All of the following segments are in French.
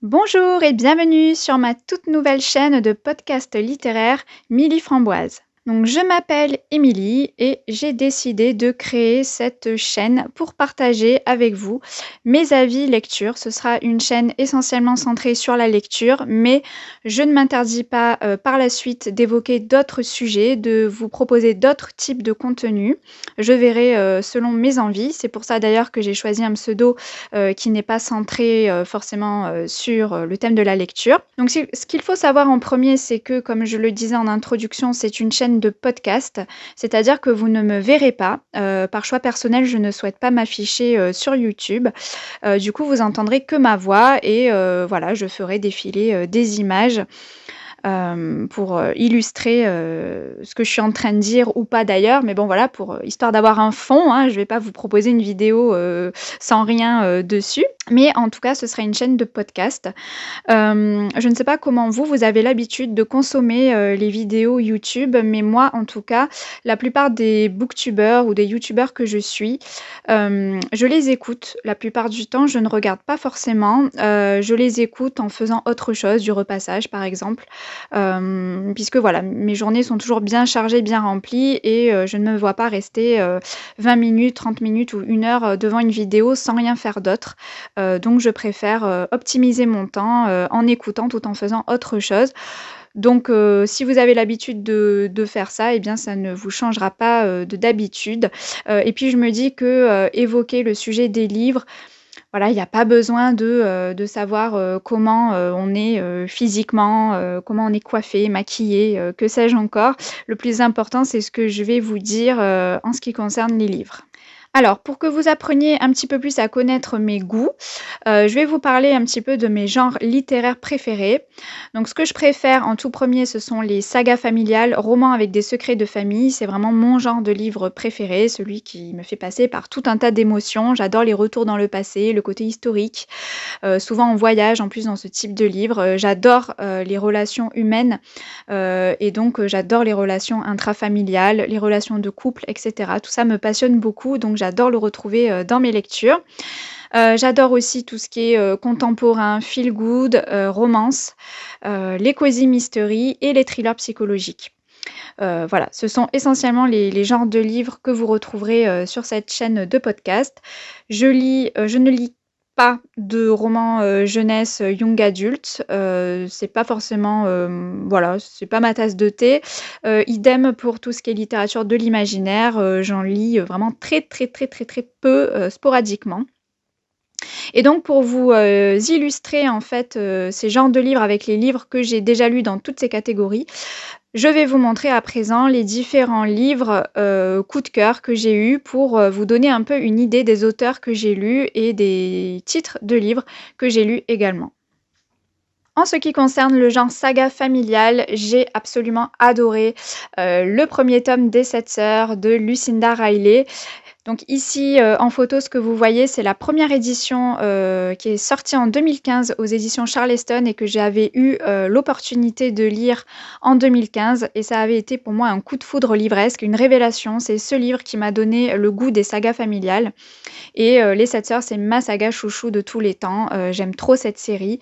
Bonjour et bienvenue sur ma toute nouvelle chaîne de podcast littéraire Milly Framboise. Donc je m'appelle Émilie et j'ai décidé de créer cette chaîne pour partager avec vous mes avis lecture. Ce sera une chaîne essentiellement centrée sur la lecture, mais je ne m'interdis pas par la suite d'évoquer d'autres sujets, de vous proposer d'autres types de contenus. Je verrai selon mes envies. C'est pour ça d'ailleurs que j'ai choisi un pseudo qui n'est pas centré forcément sur le thème de la lecture. Donc ce qu'il faut savoir en premier, c'est que, comme je le disais en introduction, c'est une chaîne de podcast, c'est-à-dire que vous ne me verrez pas. Par choix personnel, je ne souhaite pas m'afficher sur YouTube. Du coup, vous entendrez que ma voix et voilà, je ferai défiler des images pour illustrer ce que je suis en train de dire ou pas d'ailleurs. Mais bon, voilà, pour histoire d'avoir un fond, hein, je ne vais pas vous proposer une vidéo sans rien dessus. Mais en tout cas, ce sera une chaîne de podcast. Je ne sais pas comment vous avez l'habitude de consommer les vidéos YouTube, mais moi, en tout cas, la plupart des booktubeurs ou des youtubeurs que je suis, je les écoute. La plupart du temps, je ne regarde pas forcément. Je les écoute en faisant autre chose, du repassage par exemple, puisque voilà, mes journées sont toujours bien chargées, bien remplies et je ne me vois pas rester 20 minutes, 30 minutes ou 1 heure devant une vidéo sans rien faire d'autre. Donc je préfère optimiser mon temps en écoutant tout en faisant autre chose. Donc si vous avez l'habitude de faire ça, eh bien ça ne vous changera pas d'habitude. Et puis je me dis que évoquer le sujet des livres, voilà, il n'y a pas besoin de savoir comment on est physiquement, comment on est coiffé, maquillé, que sais-je encore. Le plus important, c'est ce que je vais vous dire en ce qui concerne les livres. Alors, pour que vous appreniez un petit peu plus à connaître mes goûts, je vais vous parler un petit peu de mes genres littéraires préférés. Donc ce que je préfère en tout premier, ce sont les sagas familiales, romans avec des secrets de famille. C'est vraiment mon genre de livre préféré, celui qui me fait passer par tout un tas d'émotions. J'adore les retours dans le passé, le côté historique. Souvent on voyage en plus dans ce type de livre. J'adore les relations humaines et donc j'adore les relations intrafamiliales, les relations de couple, etc. Tout ça me passionne beaucoup, donc j'adore le retrouver dans mes lectures. J'adore aussi tout ce qui est contemporain, feel good, romance, les cosy mystery et les thrillers psychologiques. Voilà, ce sont essentiellement les genres de livres que vous retrouverez sur cette chaîne de podcast. Je ne lis pas de romans jeunesse young adult. C'est pas forcément, voilà, c'est pas ma tasse de thé. Idem pour tout ce qui est littérature de l'imaginaire. J'en lis vraiment très, très, très, très, très peu sporadiquement. Et donc pour vous illustrer en fait ces genres de livres avec les livres que j'ai déjà lus dans toutes ces catégories, je vais vous montrer à présent les différents livres coup de cœur que j'ai eus pour vous donner un peu une idée des auteurs que j'ai lus et des titres de livres que j'ai lus également. En ce qui concerne le genre saga familiale, j'ai absolument adoré le premier tome des 7 sœurs de Lucinda Riley. Donc ici, en photo, ce que vous voyez, c'est la première édition qui est sortie en 2015 aux éditions Charleston et que j'avais eu l'opportunité de lire en 2015. Et ça avait été pour moi un coup de foudre livresque, une révélation. C'est ce livre qui m'a donné le goût des sagas familiales. Et Les 7 sœurs, c'est ma saga chouchou de tous les temps. J'aime trop cette série.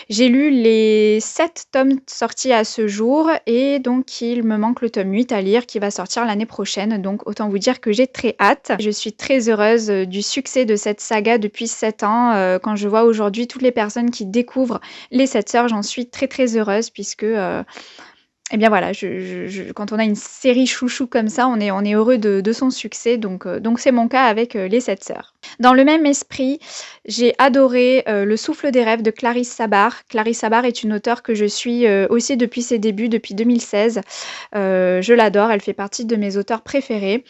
J'ai lu les 7 tomes sortis à ce jour et donc il me manque le tome 8 à lire qui va sortir l'année prochaine. Donc autant vous dire que j'ai très hâte. Je suis très heureuse du succès de cette saga depuis 7 ans. Quand je vois aujourd'hui toutes les personnes qui découvrent Les 7 sœurs, j'en suis très très heureuse puisque eh bien voilà, quand on a une série chouchou comme ça, on est heureux de son succès. Donc c'est mon cas avec Les 7 sœurs. Dans le même esprit, j'ai adoré Le souffle des rêves de Clarisse Sabar. Clarisse Sabar est une auteure que je suis aussi depuis ses débuts, depuis 2016. Je l'adore, elle fait partie de mes auteurs préférés.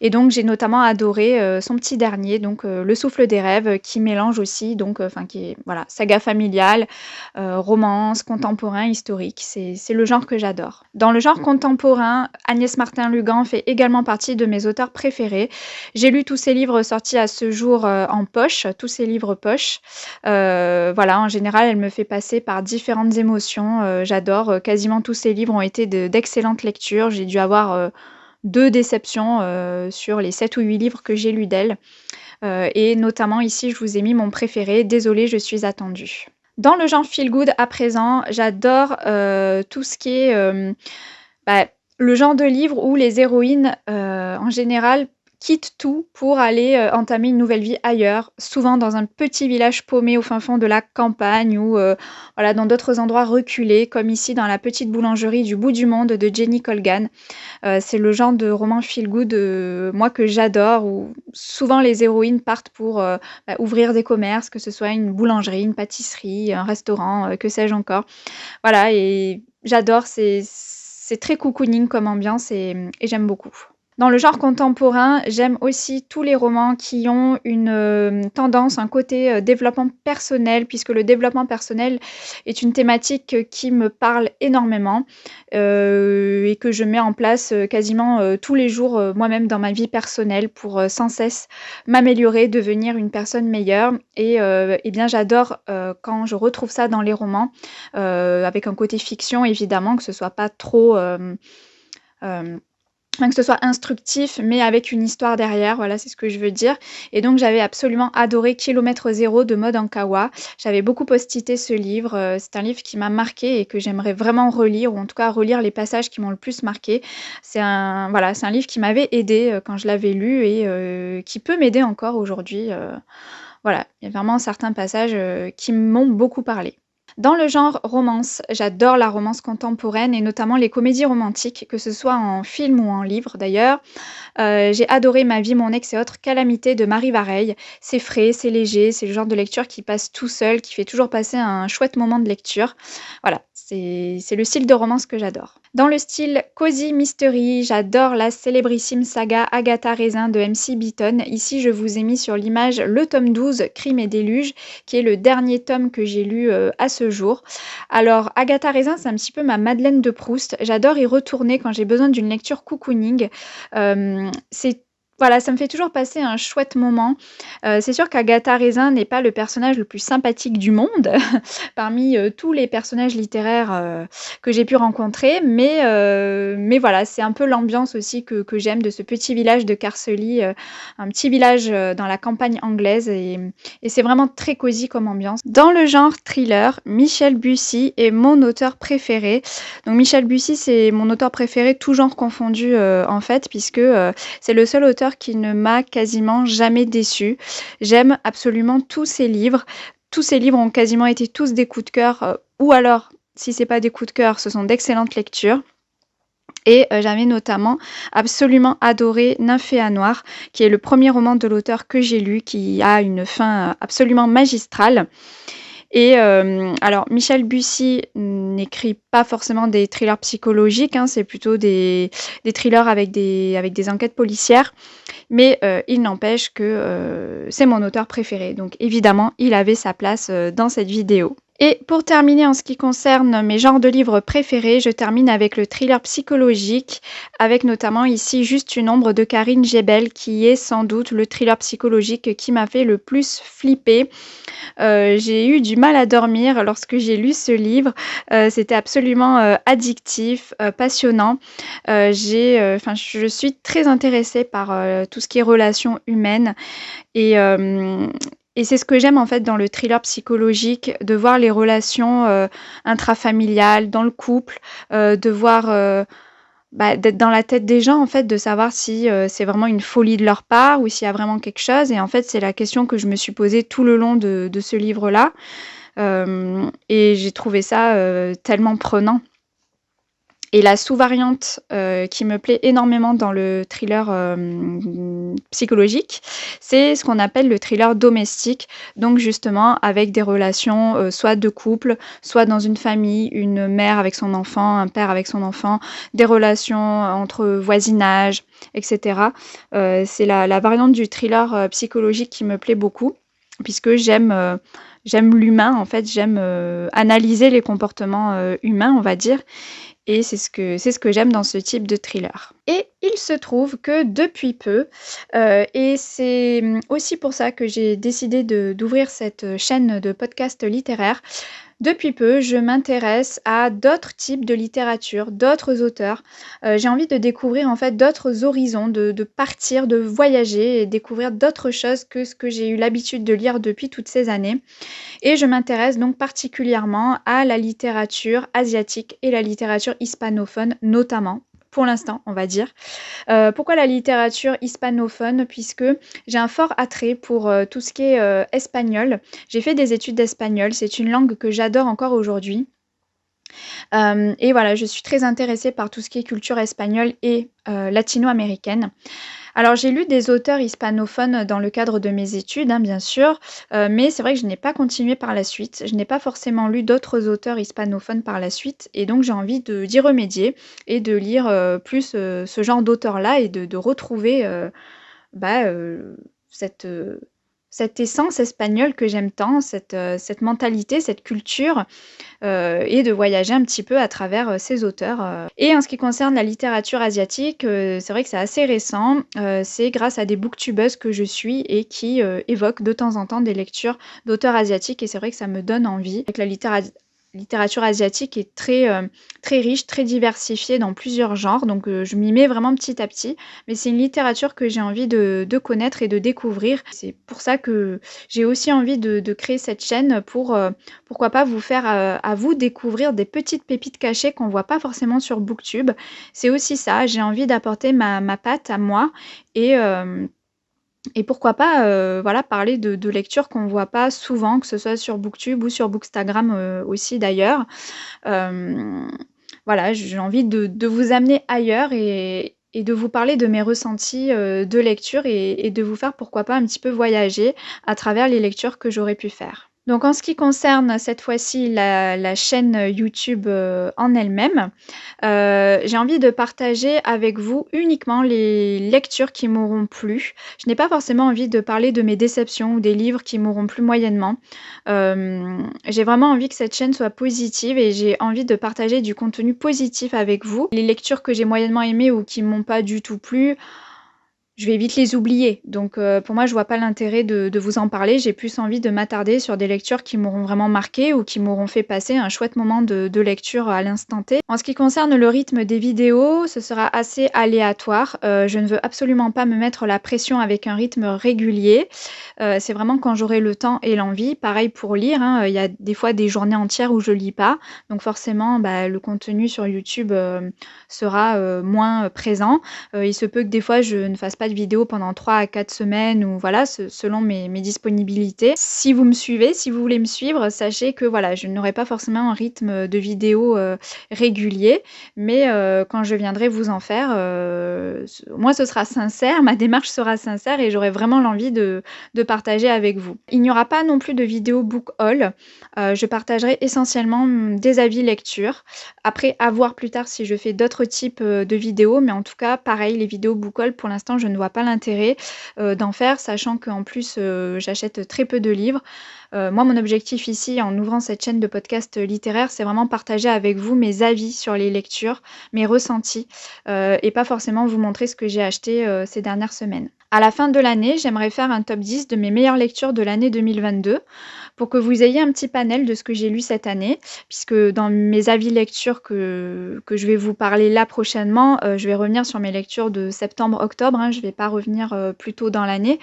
Et donc j'ai notamment adoré son petit dernier, donc Le souffle des rêves, qui mélange aussi, donc enfin qui est voilà, saga familiale, romance, contemporain, historique. C'est le genre que j'adore. Dans le genre contemporain, Agnès Martin-Lugan fait également partie de mes auteurs préférés. J'ai lu tous ses livres sortis à ce jour en poche, tous ses livres poche. Voilà, en général, elle me fait passer par différentes émotions. J'adore. Quasiment tous ses livres ont été d'excellentes lectures. J'ai dû avoir 2 déceptions sur les 7 ou 8 livres que j'ai lus d'elle. Et notamment ici, je vous ai mis mon préféré, Désolée, je suis attendue. Dans le genre feel good à présent, j'adore, tout ce qui est, bah, le genre de livre où les héroïnes, en général, quittent tout pour aller, entamer une nouvelle vie ailleurs, souvent dans un petit village paumé au fin fond de la campagne ou, voilà, dans d'autres endroits reculés, comme ici dans La petite boulangerie du bout du monde de Jenny Colgan. C'est le genre de roman feel good, moi que j'adore, où souvent les héroïnes partent pour, ouvrir des commerces, que ce soit une boulangerie, une pâtisserie, un restaurant, que sais-je encore. Voilà et j'adore, c'est très cocooning comme ambiance et j'aime beaucoup. Dans le genre contemporain, j'aime aussi tous les romans qui ont une, tendance, un côté, développement personnel puisque le développement personnel est une thématique, qui me parle énormément, et que je mets en place, quasiment, tous les jours, moi-même dans ma vie personnelle pour, sans cesse m'améliorer, devenir une personne meilleure et bien j'adore, quand je retrouve ça dans les romans, avec un côté fiction évidemment, que ce soit pas trop, hem enfin, que ce soit instructif, mais avec une histoire derrière, voilà, c'est ce que je veux dire et donc j'avais absolument adoré Kilomètre zéro de Maud Ankawa. J'avais beaucoup postité ce livre, c'est un livre qui m'a marquée et que j'aimerais vraiment relire ou en tout cas relire les passages qui m'ont le plus marquée. C'est un livre qui m'avait aidée, quand je l'avais lu et qui peut m'aider encore aujourd'hui, voilà. Il y a vraiment certains passages, qui m'ont beaucoup parlé. Dans le genre romance, j'adore la romance contemporaine et notamment les comédies romantiques, que ce soit en film ou en livre d'ailleurs. J'ai adoré Ma vie, mon ex et autres calamités de Marie Vareille. C'est frais, c'est léger, c'est le genre de lecture qui passe tout seul, qui fait toujours passer un chouette moment de lecture. Voilà, c'est le style de romance que j'adore. Dans le style cozy mystery, j'adore la célébrissime saga Agatha Raisin de MC Beaton. Ici, je vous ai mis sur l'image le tome 12, Crime et déluge, qui est le dernier tome que j'ai lu, à ce jour. Alors Agatha Raisin, c'est un petit peu ma Madeleine de Proust. J'adore y retourner quand j'ai besoin d'une lecture cocooning. C'est voilà, ça me fait toujours passer un chouette moment. C'est sûr qu'Agatha Raisin n'est pas le personnage le plus sympathique du monde, parmi, tous les personnages littéraires, que j'ai pu rencontrer, mais voilà, c'est un peu l'ambiance aussi que j'aime de ce petit village de Carcely, un petit village, dans la campagne anglaise et c'est vraiment très cosy comme ambiance. Dans le genre thriller, Michel Bussy est mon auteur préféré. Donc Michel Bussy, c'est mon auteur préféré, tout genre confondu, en fait, puisque, c'est le seul auteur qui ne m'a quasiment jamais déçue. J'aime absolument tous ses livres. Tous ses livres ont quasiment été tous des coups de cœur, ou alors, si c'est pas des coups de cœur, ce sont d'excellentes lectures. Et j'avais notamment absolument adoré Nymphéa noire, qui est le premier roman de l'auteur que j'ai lu, qui a une fin, absolument magistrale. Et alors Michel Bussy n'écrit pas forcément des thrillers psychologiques, hein, c'est plutôt des thrillers avec des enquêtes policières, mais il n'empêche que, c'est mon auteur préféré. Donc évidemment, il avait sa place, dans cette vidéo. Et pour terminer en ce qui concerne mes genres de livres préférés, je termine avec le thriller psychologique, avec notamment ici Juste une ombre de Karine Jebel, qui est sans doute le thriller psychologique qui m'a fait le plus flipper. J'ai eu du mal à dormir lorsque j'ai lu ce livre. C'était absolument, addictif, passionnant. Je suis très intéressée par, tout ce qui est relations humaines et hem et c'est ce que j'aime en fait dans le thriller psychologique, de voir les relations, intrafamiliales, dans le couple, de voir, d'être dans la tête des gens en fait, de savoir si, c'est vraiment une folie de leur part ou s'il y a vraiment quelque chose et en fait, c'est la question que je me suis posée tout le long de ce livre-là, et j'ai trouvé ça, tellement prenant. Et la sous-variante, qui me plaît énormément dans le thriller, psychologique, c'est ce qu'on appelle le thriller domestique. Donc justement avec des relations, soit de couple, soit dans une famille, une mère avec son enfant, un père avec son enfant, des relations entre voisinage et cetera. C'est la variante du thriller, psychologique qui me plaît beaucoup puisque j'aime l'humain en fait, j'aime, analyser les comportements, humains on va dire et c'est ce que j'aime dans ce type de thriller. Et il se trouve que depuis peu, et c'est, aussi pour ça que j'ai décidé d'ouvrir cette, chaîne de podcast littéraire. Depuis peu, je m'intéresse à d'autres types de littérature, d'autres auteurs. J'ai envie de découvrir en fait d'autres horizons, de partir, de voyager et découvrir d'autres choses que ce que j'ai eu l'habitude de lire depuis toutes ces années. Et je m'intéresse donc particulièrement à la littérature asiatique et la littérature hispanophone notamment. Pour l'instant, on va dire. Pourquoi la littérature hispanophone? Puisque j'ai un fort attrait pour, tout ce qui est, espagnol. J'ai fait des études d'espagnol, c'est une langue que j'adore encore aujourd'hui. Et voilà, je suis très intéressée par tout ce qui est culture espagnole et latino-américaine. Alors j'ai lu des auteurs hispanophones dans le cadre de mes études, hein, bien sûr, mais c'est vrai que je n'ai pas continué par la suite. Je n'ai pas forcément lu d'autres auteurs hispanophones par la suite et donc j'ai envie d'y remédier et de lire, plus, ce genre d'auteurs-là et de retrouver, bah, cette, cette essence espagnole que j'aime tant, cette mentalité, cette culture, et de voyager un petit peu à travers, ces auteurs. Et en ce qui concerne la littérature asiatique, c'est vrai que c'est assez récent. C'est grâce à des booktubeuses que je suis et qui, évoquent de temps en temps des lectures d'auteurs asiatiques et c'est vrai que ça me donne envie. Avec la littérature asiatique est très, très riche, très diversifiée dans plusieurs genres, donc je m'y mets vraiment petit à petit. Mais c'est une littérature que j'ai envie de connaître et de découvrir. C'est pour ça que j'ai aussi envie de créer cette chaîne pour, pourquoi pas vous faire, à vous découvrir des petites pépites cachées qu'on voit pas forcément sur BookTube. C'est aussi ça, j'ai envie d'apporter ma patte à moi et et pourquoi pas, voilà, parler de lectures qu'on voit pas souvent, que ce soit sur BookTube ou sur Bookstagram, aussi d'ailleurs. Hem, voilà, j'ai envie de vous amener ailleurs et de vous parler de mes ressentis, de lecture et de vous faire, pourquoi pas, un petit peu voyager à travers les lectures que j'aurais pu faire. Donc en ce qui concerne cette fois-ci la chaîne, YouTube, en elle-même, j'ai envie de partager avec vous uniquement les lectures qui m'auront plu. Je n'ai pas forcément envie de parler de mes déceptions ou des livres qui m'auront plu moyennement. J'ai vraiment envie que cette chaîne soit positive et j'ai envie de partager du contenu positif avec vous. Les lectures que j'ai moyennement aimées ou qui m'ont pas du tout plu, je vais vite les oublier. Donc pour moi, je vois pas l'intérêt de vous en parler. J'ai plus envie de m'attarder sur des lectures qui m'auront vraiment marquée ou qui m'auront fait passer un chouette moment de lecture à l'instant T. En ce qui concerne le rythme des vidéos, ce sera assez aléatoire. Je ne veux absolument pas me mettre la pression avec un rythme régulier. C'est vraiment quand j'aurai le temps et l'envie. Pareil pour lire, hein, il y a des fois des journées entières où je lis pas. Donc forcément, bah, le contenu sur YouTube, sera, moins, présent. Il se peut que des fois je ne fasse pas de vidéo pendant 3 à 4 semaines ou voilà, selon mes disponibilités. Si vous me suivez, si vous voulez me suivre, sachez que voilà, je n'aurai pas forcément un rythme de vidéo, régulier, mais quand je viendrai vous en faire, moi ce sera sincère, ma démarche sera sincère et j'aurai vraiment l'envie de partager avec vous. Il n'y aura pas non plus de vidéo book haul, je partagerai essentiellement, des avis lecture. Après, à voir plus tard si je fais d'autres types, de vidéos, mais en tout cas, pareil, les vidéos book haul, pour l'instant, je ne vois pas l'intérêt, d'en faire, sachant qu'en plus, j'achète très peu de livres. Moi, mon objectif ici, en ouvrant cette chaîne de podcast, littéraire, c'est vraiment partager avec vous mes avis sur les lectures, mes ressentis, et pas forcément vous montrer ce que j'ai acheté, ces dernières semaines. À la fin de l'année, j'aimerais faire un top 10 de mes meilleures lectures de l'année 2022 pour que vous ayez un petit panel de ce que j'ai lu cette année, puisque dans mes avis lecture que je vais vous parler là prochainement, je vais revenir sur mes lectures de septembre-octobre, hein, je ne vais pas revenir plus tôt dans l'année.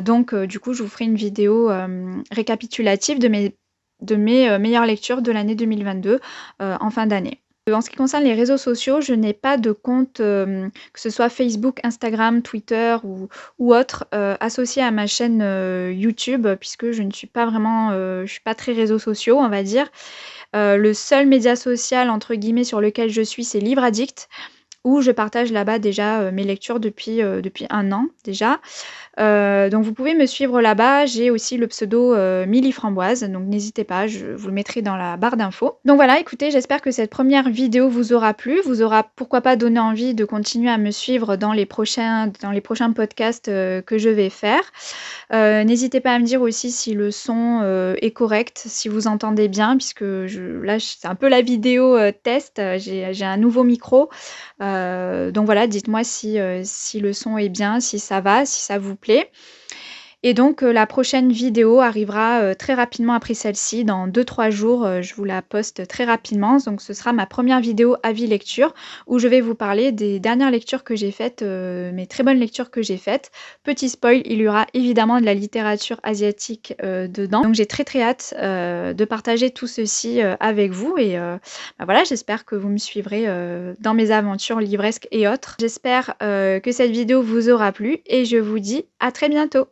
Donc du coup, je vous ferai une vidéo récapitulative de mes meilleures lectures de l'année 2022 en fin d'année. En ce qui concerne les réseaux sociaux, je n'ai pas de compte, que ce soit Facebook, Instagram, Twitter ou autre, associé à ma chaîne, YouTube, puisque je ne suis pas vraiment, je suis pas très réseaux sociaux, on va dire. Le seul média social entre guillemets sur lequel je suis, c'est Livre Addict, où je partage là-bas déjà, mes lectures depuis 1 an déjà. Donc vous pouvez me suivre là-bas. J'ai aussi le pseudo, Milly Framboise, donc n'hésitez pas, je vous le mettrai dans la barre d'infos. Donc voilà, écoutez, j'espère que cette première vidéo vous aura plu, vous aura pourquoi pas donné envie de continuer à me suivre dans les prochains podcasts, que je vais faire. N'hésitez pas à me dire aussi si le son, est correct, si vous entendez bien puisque là c'est un peu la vidéo, test, j'ai un nouveau micro, Donc voilà, dites-moi si le son est bien, si ça va, si ça vous plaît. Et donc, la prochaine vidéo arrivera, très rapidement après celle-ci, dans 2-3 jours, je vous la poste très rapidement. Donc ce sera ma première vidéo avis lecture où je vais vous parler des dernières lectures que j'ai faites, mes très bonnes lectures que j'ai faites. Petit spoil, il y aura évidemment de la littérature asiatique, dedans. Donc j'ai très, très hâte, de partager tout ceci, avec vous et bah, voilà, j'espère que vous me suivrez, dans mes aventures livresques et autres. J'espère, que cette vidéo vous aura plu et je vous dis à très bientôt.